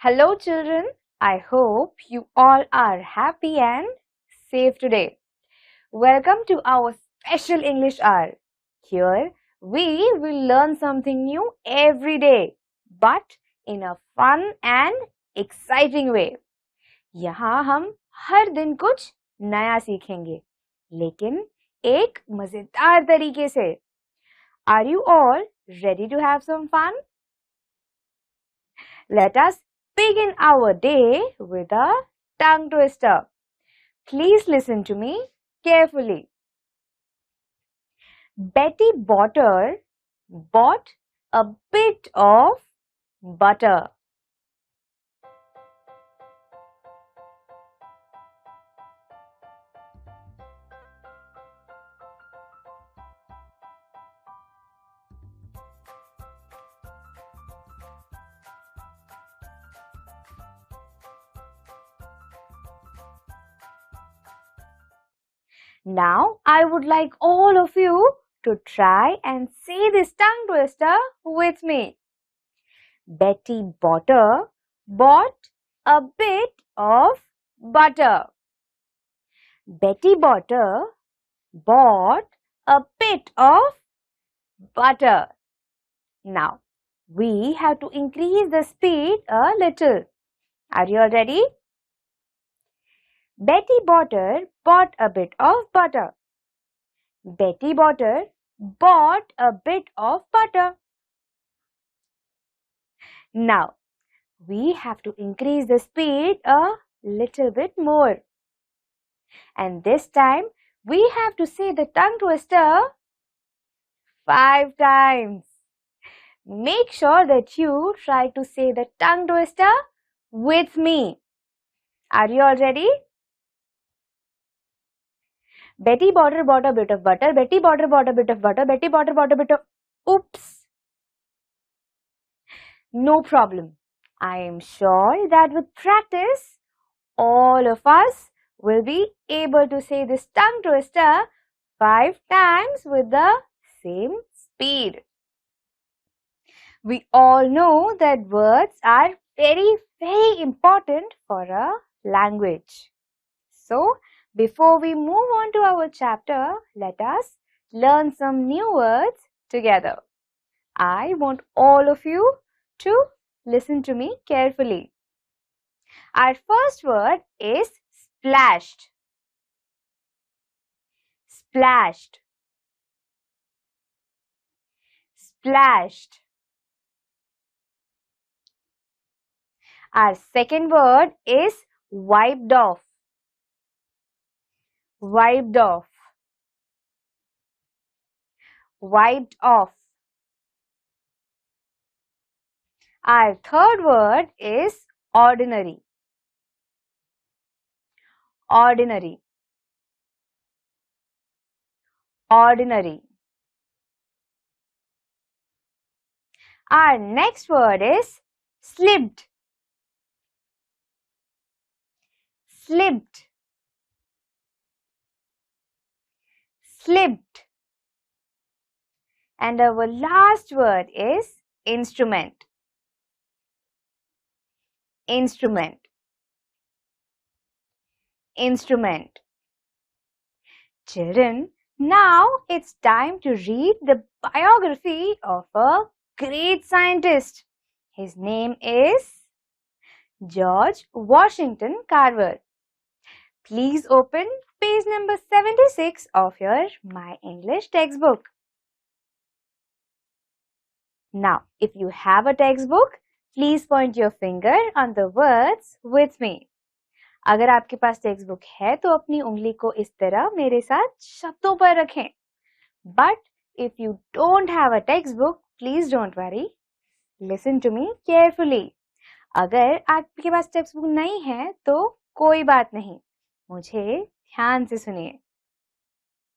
Hello children, I hope you all are happy and safe today. Welcome to our special English hour. Here we will learn something new every day, but in a fun and exciting way. यहाँ हम हर दिन कुछ नया सीखेंगे, लेकिन एक मजेदार तरीके से. Are you all ready to have some fun? Let us begin our day with a tongue twister. Please listen to me carefully. Betty Botter bought a bit of butter. Now, I would like all of you to try and say this tongue twister with me. Betty Botter bought a bit of butter. Betty Botter bought a bit of butter. Now, we have to increase the speed a little. Are you all ready? Betty Botter bought a bit of butter. Betty Botter bought a bit of butter. Now, we have to increase the speed a little bit more. And this time, we have to say the tongue twister 5 times. Make sure that you try to say the tongue twister with me. Are you all ready? Betty Botter bought a bit of butter. Betty Botter bought a bit of butter. Betty Botter bought a bit of... Oops! No problem. I am sure that with practice, all of us will be able to say this tongue twister 5 times with the same speed. We all know that words are very, very important for a language. So, before we move on to our chapter, let us learn some new words together. I want all of you to listen to me carefully. Our first word is splashed. Splashed. Splashed. Our second word is wiped off. Wiped off. Wiped off. Our third word is ordinary. Ordinary. Ordinary. Our next word is slipped. Slipped. Slipped. And our last word is instrument. Instrument. Instrument. Children, now it's time to read the biography of a great scientist. His name is George Washington Carver. Please open page number 76 of your My English textbook. Now, if you have a textbook, please point your finger on the words with me. अगर आपके पास text book है तो अपनी उंगली को इस तरह मेरे साथ शब्दों पर रखें. But if you don't have a textbook, please don't worry. Listen to me carefully. अगर आपके पास टेक्स्ट बुक नहीं है तो कोई बात नहीं, मुझे ध्यान से सुनिए।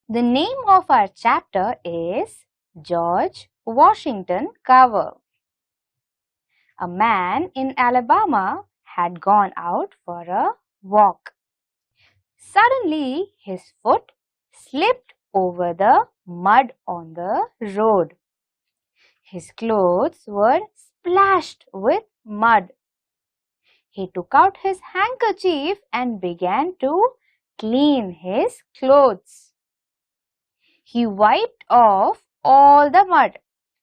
The name of our chapter is George Washington Carver. A man in Alabama had gone out for a walk. Suddenly, his foot slipped over the mud on the road. His clothes were splashed with mud. He took out his handkerchief and began to clean his clothes. He wiped off all the mud,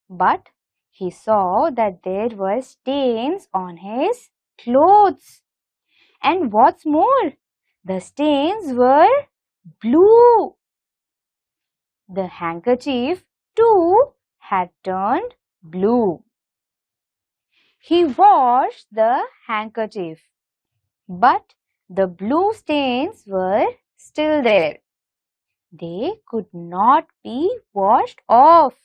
but he saw that there were stains on his clothes. And what's more, the stains were blue. The handkerchief too had turned blue. He washed the handkerchief, but the blue stains were still there. They could not be washed off.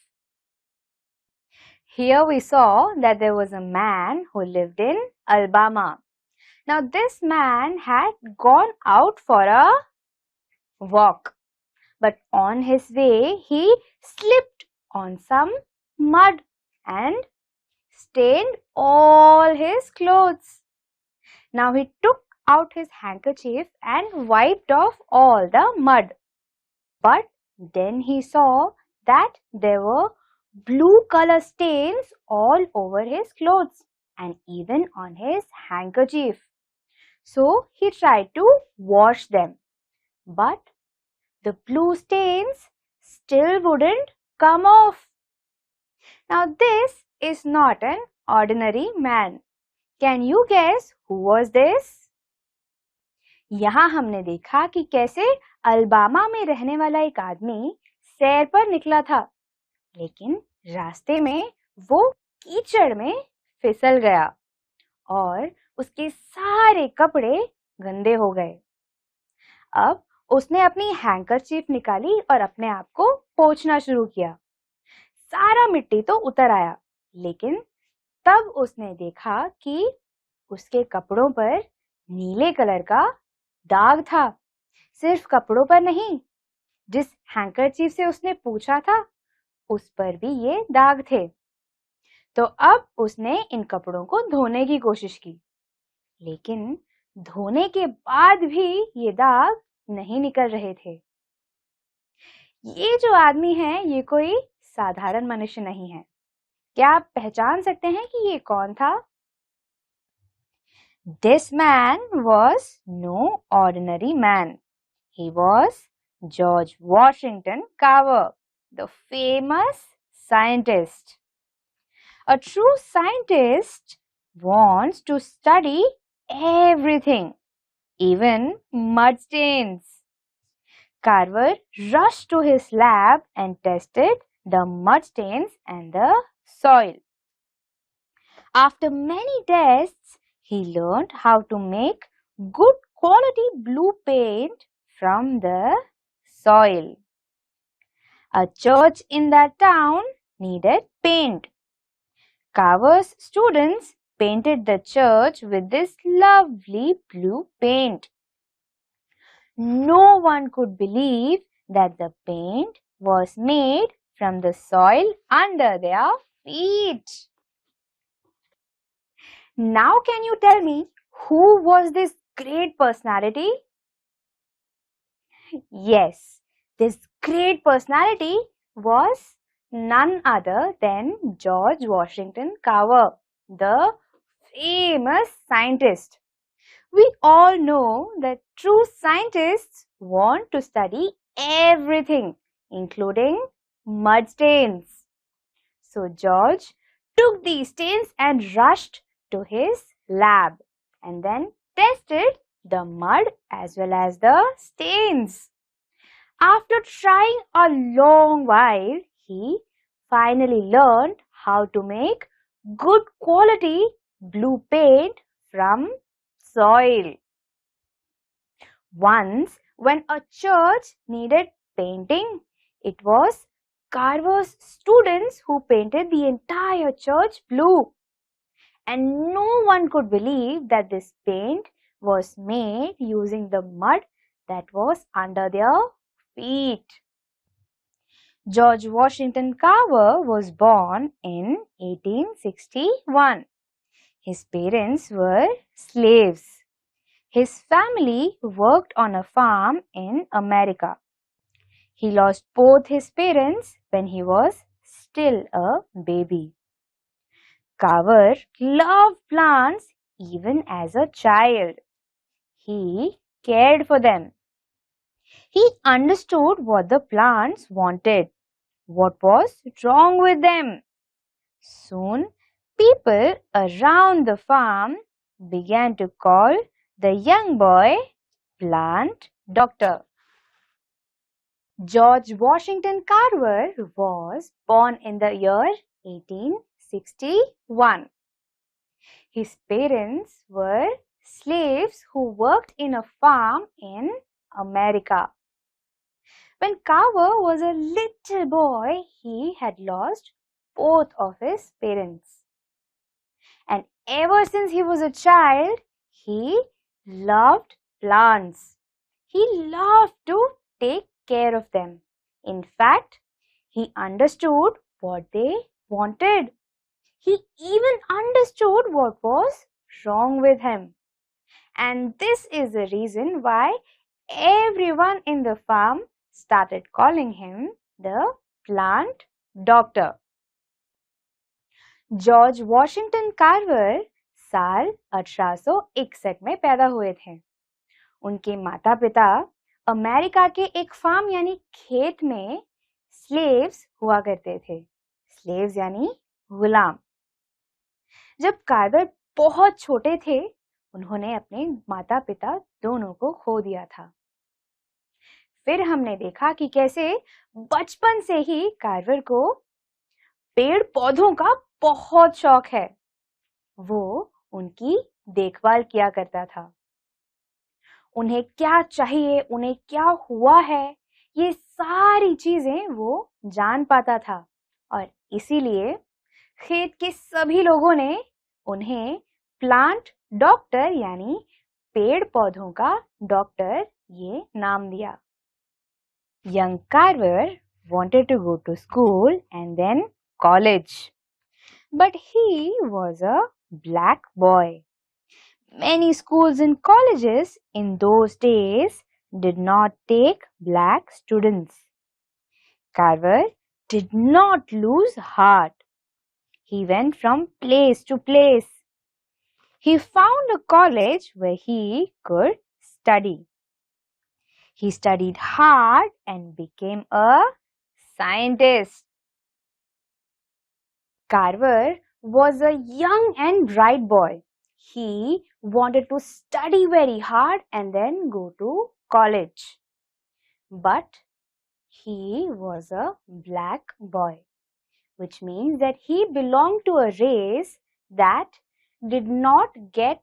Here we saw that there was a man who lived in Alabama. Now this man had gone out for a walk, but on his way he slipped on some mud and stained all his clothes. Now he took out his handkerchief and wiped off all the mud. But then he saw that there were blue color stains all over his clothes and even on his handkerchief. So he tried to wash them, but the blue stains still wouldn't come off. Now this is not an ordinary man. Can you guess who was this? यहाँ हमने देखा कि कैसे Alabama में रहने वाला एक आदमी सैर पर निकला था, लेकिन रास्ते में वो कीचड़ में फिसल गया और उसके सारे कपड़े गंदे हो गए। अब उसने अपनी हैंकरचीफ निकाली और अपने आप को पोंछना शुरू किया। सारा मिट्टी तो उतर आया, लेकिन तब उसने देखा कि उसके कपड़ों पर नीले कलर का दाग था। सिर्फ कपड़ों पर नहीं, जिस हैंकरचीफ से उसने पूछा था उस पर भी ये दाग थे। तो अब उसने इन कपड़ों को धोने की कोशिश की, लेकिन धोने के बाद भी ये दाग नहीं निकल रहे थे। ये जो आदमी है ये कोई साधारण मनुष्य नहीं है। क्या आप पहचान सकते हैं कि ये कौन था? This man was no ordinary man. He was George Washington Carver, the famous scientist. A true scientist wants to study everything, even mud stains. Carver rushed to his lab and tested the mud stains and the soil. After many tests, he learned how to make good quality blue paint from the soil. A church in that town needed paint. Carver's students painted the church with this lovely blue paint. No one could believe that the paint was made from the soil under their feet. Now can you tell me who was this great personality? Yes, this great personality was none other than George Washington Carver, the famous scientist. We all know that true scientists want to study everything, including mud stains. So George took these stains and rushed to his lab and then tested the mud as well as the stains. After trying a long while, he finally learned how to make good quality blue paint from soil. Once, when a church needed painting, it was Carver's students who painted the entire church blue. And no one could believe that this paint was made using the mud that was under their feet. George Washington Carver was born in 1861. His parents were slaves. His family worked on a farm in America. He lost both his parents when he was still a baby. Carver loved plants even as a child. He cared for them. He understood what the plants wanted, what was wrong with them. Soon, people around the farm began to call the young boy Plant Doctor. George Washington Carver was born in the year 1861. His parents were slaves who worked in a farm in America. When Carver was a little boy, he had lost both of his parents. And ever since he was a child, he loved plants. He loved to take care of them. In fact, he understood what they wanted. He even understood what was wrong with him. And this is the reason why everyone in the farm started calling him the Plant Doctor. George Washington Carver साल 1861 में पैदा हुए थे। उनके माता पिता America के एक फार्म यानी खेत में स्लेव्स हुआ करते थे। स्लेव्स यानी गुलाम। जब कार्वर बहुत छोटे थे, उन्होंने अपने माता पिता दोनों को खो दिया था। फिर हमने देखा कि कैसे बचपन से ही कार्वर को पेड़ पौधों का बहुत शौक है। वो उनकी देखभाल किया करता था। उन्हें क्या चाहिए, उन्हें क्या हुआ है, ये सारी चीजें वो जान पाता था और इसीलिए खेत के सभी लोगों ने उन्हें प्लांट डॉक्टर यानी पेड़ पौधों का डॉक्टर ये नाम दिया। Young Carver wanted to go to school and then college. But he was a black boy. Many schools and colleges in those days did not take black students. Carver did not lose heart. He went from place to place. He found a college where he could study. He studied hard and became a scientist. Carver was a young and bright boy. He wanted to study very hard and then go to college. But he was a black boy, which means that he belonged to a race that did not get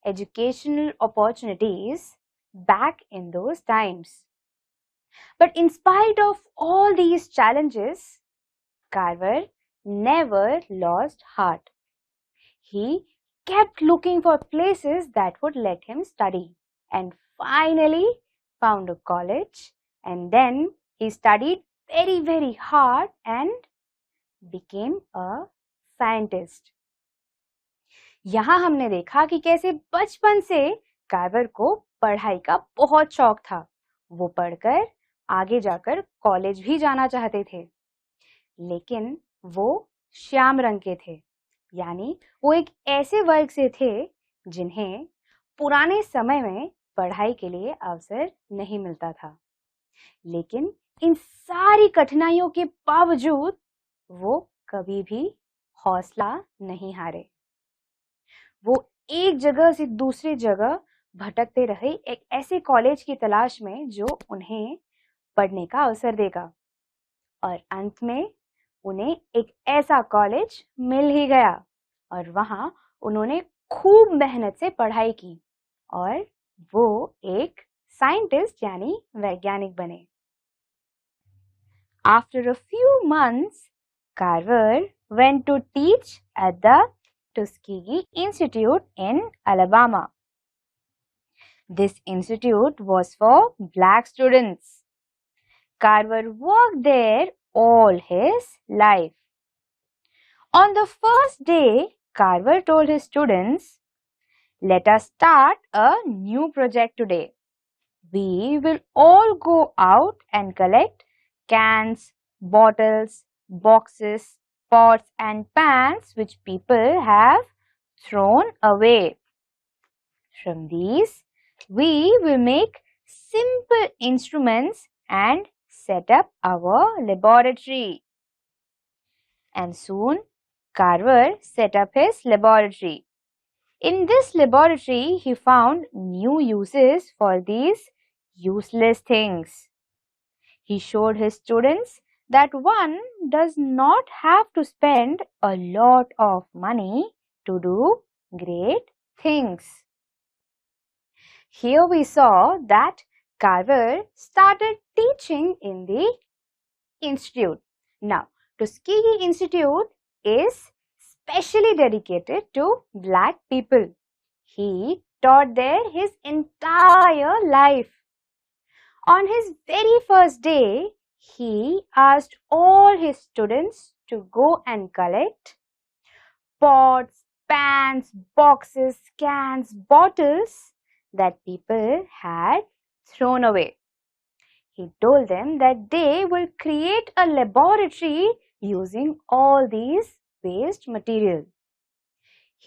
educational opportunities back in those times. But in spite of all these challenges, Carver never lost heart. He kept looking for places that would let him study and finally found a college, and then he studied very, very hard and became a scientist. यहाँ हमने देखा कि कैसे बचपन से Carver को पढ़ाई का बहुत शौक था। वो पढ़कर आगे जाकर कॉलेज भी जाना चाहते थे, लेकिन वो श्याम रंग के थे, यानी वो एक ऐसे वर्ग से थे जिन्हें पुराने समय में पढ़ाई के लिए अवसर नहीं मिलता था। लेकिन इन सारी कठिनाइयों के बावजूद वो कभी भी हौसला नहीं हारे। वो एक जगह से दूसरी जगह भटकते रहे एक ऐसे कॉलेज की तलाश में जो उन्हें पढ़ने का अवसर देगा, और अंत में उन्हें एक ऐसा कॉलेज मिल ही गया और वहां उन्होंने खूब मेहनत से पढ़ाई की और वो एक साइंटिस्ट यानी वैज्ञानिक बने। After a few months, Carver went to teach at the Tuskegee Institute in Alabama. This institute was for black students. Carver worked there all his life. On the first day, Carver told his students, "Let us start a new project today. We will all go out and collect cans, bottles, boxes, pots and pans which people have thrown away. From these, we will make simple instruments and set up our laboratory." And soon, Carver set up his laboratory. In this laboratory, he found new uses for these useless things. He showed his students that one does not have to spend a lot of money to do great things. Here we saw that Carver started teaching in the institute. Now, Tuskegee Institute is specially dedicated to black people. He taught there his entire life. On his very first day, he asked all his students to go and collect pots, pans, boxes, cans, bottles that people had thrown away. He told them that they will create a laboratory using all these waste material.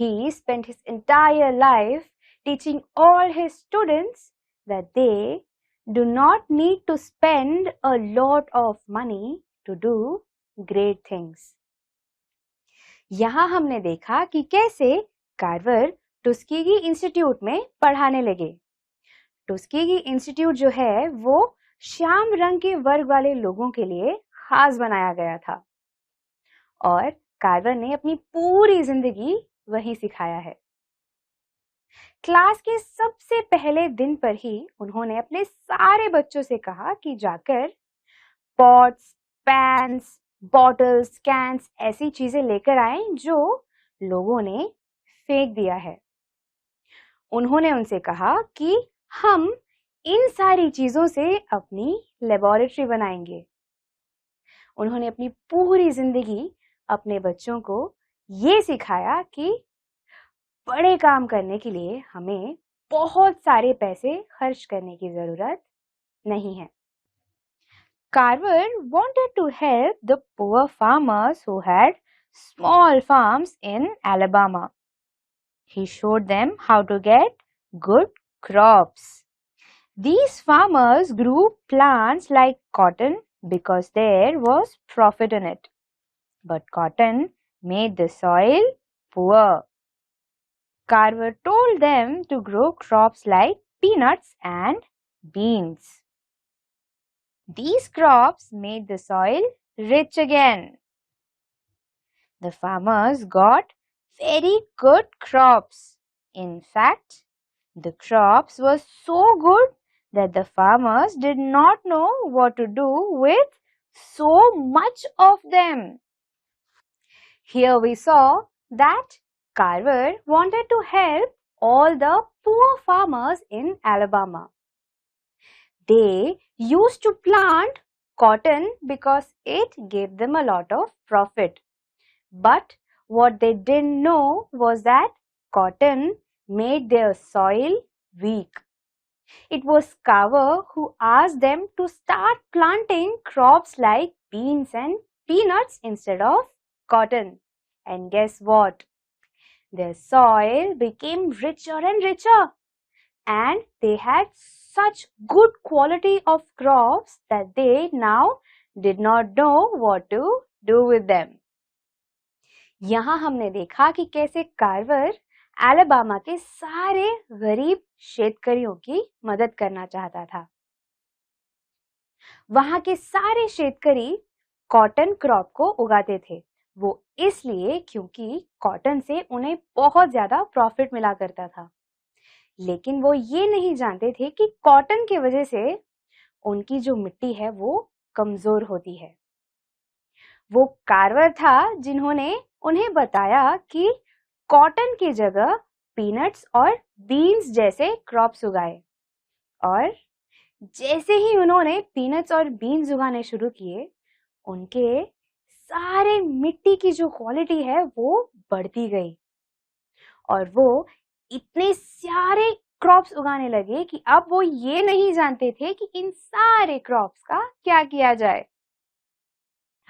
He spent his entire life teaching all his students that they do not need to spend a lot of money to do great things. यहाँ हमने देखा कि कैसे Carver टुस्केगी institute में पढ़ाने लगे। टुस्केगी institute जो है वो श्याम रंग के वर्ग वाले लोगों के लिए खास बनाया गया था और कार्वर ने अपनी पूरी जिंदगी वहीं सिखाया है। क्लास के सबसे पहले दिन पर ही उन्होंने अपने सारे बच्चों से कहा कि जाकर पॉट्स, पैन्स, बॉटल्स, कैंस ऐसी चीजें लेकर आएं जो लोगों ने फेंक दिया है। उन्होंने उनसे कहा कि हम इन सारी चीजों से अपनी लेबोरेटरी बनाएंगे। उन्होंने अपनी पूरी जिंदगी अपने बच्चों को ये सिखाया कि बड़े काम करने के लिए हमें बहुत सारे पैसे खर्च करने की जरूरत नहीं है। Carver wanted to help the poor farmers who had small farms in Alabama. He showed them how to get good crops. These farmers grew plants like cotton because there was profit in it. But cotton made the soil poor. Carver told them to grow crops like peanuts and beans. These crops made the soil rich again. The farmers got very good crops. In fact, the crops were so good that the farmers did not know what to do with so much of them. Here we saw that Carver wanted to help all the poor farmers in Alabama. They used to plant cotton because it gave them a lot of profit. But what they didn't know was that cotton made their soil weak. It was Carver who asked them to start planting crops like beans and peanuts instead of cotton. And guess what? Their soil became richer and richer. And they had such good quality of crops that they now did not know what to do with them. यहाँ हमने देखा कि कैसे Carver Alabama के सारे गरीब शेतकरियों की मदद करना चाहता था। वहां के सारे शेतकरी कॉटन क्रॉप को उगाते थे। वो इसलिए क्योंकि कॉटन से उन्हें बहुत ज्यादा प्रॉफिट मिला करता था। लेकिन वो ये नहीं जानते थे कि कॉटन की वजह से उनकी जो मिट्टी है वो कमजोर होती है। वो कार्वर था जिन्होंने उन्हें बताया कि कॉटन की जगह पीनट्स और बीन्स जैसे क्रॉप्स उगाए और जैसे ही उन्होंने पीनट्स और बीन्स उगाने शुरू किए, उनके सारे मिट्टी की जो क्वालिटी है वो बढ़ती गई और वो इतने सारे क्रॉप्स उगाने लगे कि अब वो ये नहीं जानते थे कि इन सारे क्रॉप्स का क्या किया जाए।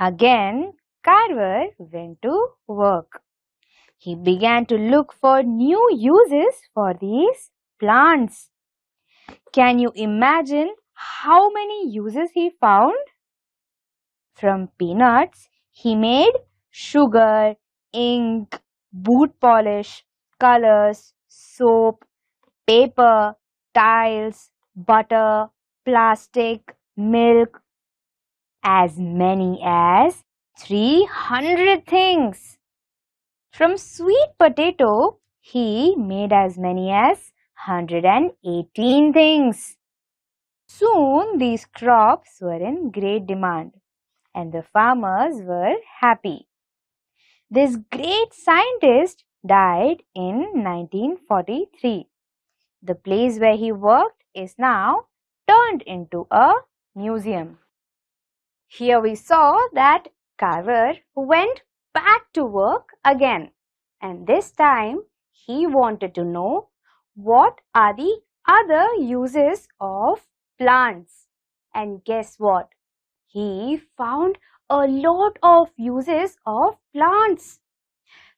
Again, Carver went to work. He began to look for new uses for these plants. Can you imagine how many uses he found? From peanuts, he made sugar, ink, boot polish, colors, soap, paper, tiles, butter, plastic, milk, as many as 300 things. From sweet potato, he made as many as 118 things. Soon these crops were in great demand and the farmers were happy. This great scientist died in 1943. The place where he worked is now turned into a museum. Here we saw that Carver went back to work again, and this time he wanted to know what are the other uses of plants. And guess what? He found a lot of uses of plants.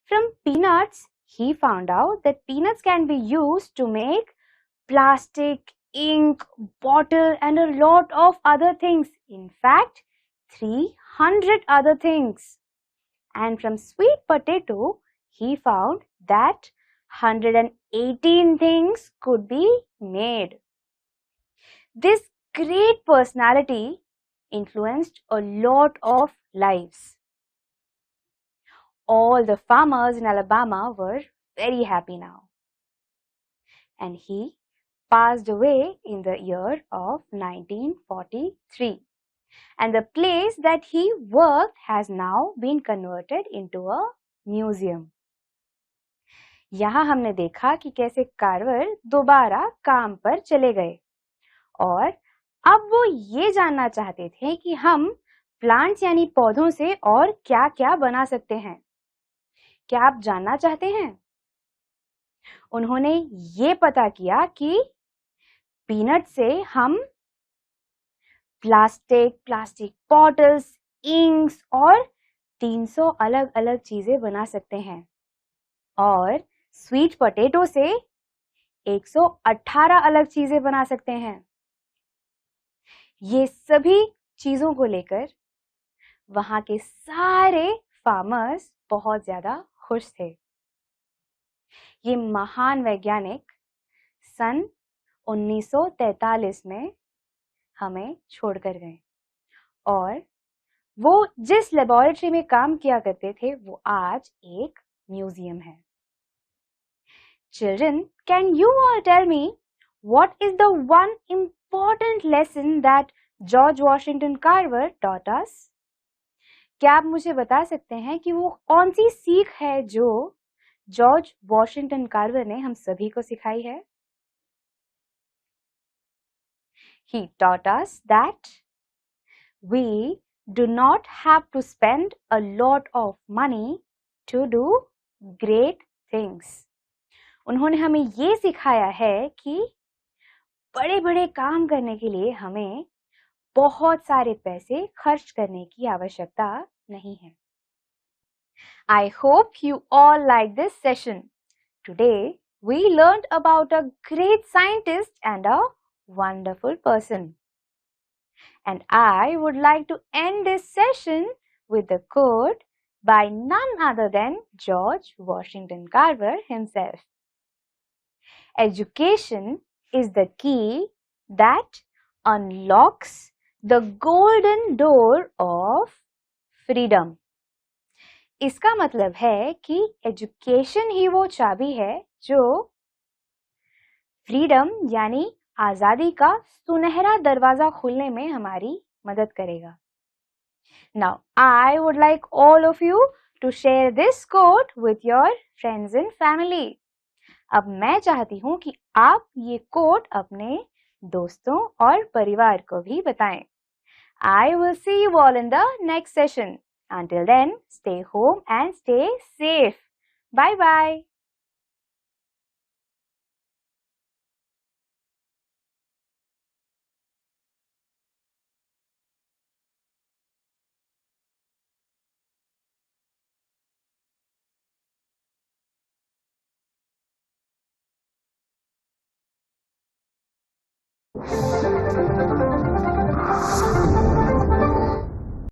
From peanuts, he found out that peanuts can be used to make plastic, ink, bottle and a lot of other things. In fact, 300 other things. And from sweet potato, he found that 118 things could be made. This great personality influenced a lot of lives. All the farmers in Alabama were very happy now. And he passed away in the year of 1943. And the place that he worked has now been converted into a museum. यहाँ हमने देखा कि कैसे Carver दोबारा काम पर चले गए और अब वो ये जानना चाहते थे कि हम प्लांट्स यानी पौधों से और क्या-क्या बना सकते हैं। क्या आप जानना चाहते हैं? उन्होंने ये पता किया कि पीनट से हम प्लास्टिक बॉटल्स, इंक्स और 300 अलग-अलग चीजें बना सकते हैं और स्वीट पोटैटो से 118 अलग चीजें बना सकते हैं। ये सभी चीजों को लेकर वहां के सारे फार्मर्स बहुत ज्यादा खुश थे। ये महान वैज्ञानिक सन 1943 में हमें छोड़कर गए और वो जिस लेबोरेटरी में काम किया करते थे वो आज एक म्यूजियम है। Children, can you all tell me what is the one important lesson that George Washington Carver taught us? क्या आप मुझे बता सकते हैं कि वो कौन सी सीख है जो जॉर्ज वॉशिंगटन कार्वर ने हम सभी को सिखाई है? He taught us that we do not have to spend a lot of money to do great things. उन्होंने हमें ये सिखाया है कि बड़े-बड़े काम करने के लिए हमें बहुत सारे पैसे खर्च करने की आवश्यकता नहीं है। I hope you all like this session. Today we learned about a great scientist and a wonderful person. And I would like to end this session with a quote by none other than George Washington Carver himself. Education is the key that unlocks the golden door of freedom. इसका मतलब है कि education ही वो चाबी है जो freedom यानी आजादी का सुनहरा दरवाजा खोलने में हमारी मदद करेगा। Now, I would like all of you to share this quote with your friends and family. अब मैं चाहती हूँ कि आप ये कोट अपने दोस्तों और परिवार को भी बताएं। I will see you all in the next session. Until then, stay home and stay safe. Bye bye.